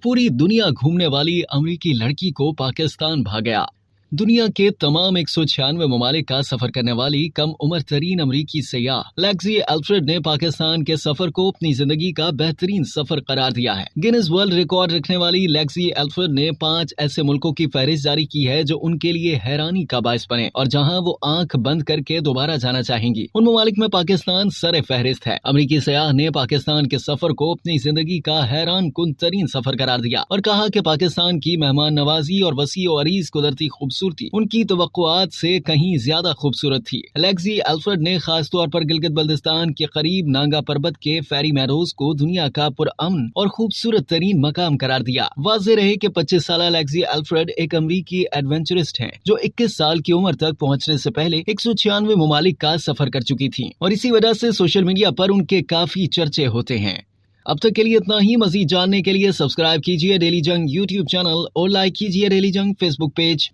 पूरी दुनिया घूमने वाली अमेरिकी लड़की को पाकिस्तान भाग गया। दुनिया के तमाम 196 ममालिक का सफर करने वाली कम उम्र तरीन अमरीकी सयाह लेक्सी एल्फ्रेड ने पाकिस्तान के सफर को अपनी जिंदगी का बेहतरीन सफर करार दिया है। गिनीज वर्ल्ड रिकॉर्ड रखने वाली लेक्सी एल्फ्रेड ने 5 ऐसे मुल्कों की फहरिस्त जारी की है जो उनके लिए हैरानी का बायस बने और जहां वो आंख बंद करके दोबारा जाना चाहेंगी। उन ममालिक में पाकिस्तान सरे फहरिस्त है। अमरीकी सयाह ने पाकिस्तान के सफर को अपनी जिंदगी का हैरान कुन तरीन सफर करार दिया और कहा कि पाकिस्तान की मेहमान नवाजी और वसी और अरीज कुदरती खूबसूरती उनकी तवक्कुआत से कहीं ज्यादा खूबसूरत थी। लेक्सी एल्फ्रेड ने खास तौर पर गिलगित बल्तिस्तान के करीब नांगा पर्वत के फेरी मैडोज को दुनिया का पुरअमन और खूबसूरत तरीन मकाम करार दिया। वाज़ेह रहे कि 25 साल लेक्सी एल्फ्रेड एक अमरीकी एडवेंचरिस्ट हैं जो 21 साल की उम्र तक पहुंचने से पहले 196 ममालिक का सफर कर चुकी थी और इसी वजह से सोशल मीडिया पर उनके काफी चर्चे होते हैं। अब तक के लिए इतना ही। मजीद जानने के लिए सब्सक्राइब कीजिए डेली जंग यूट्यूब चैनल और लाइक कीजिए डेली जंग फेसबुक पेज।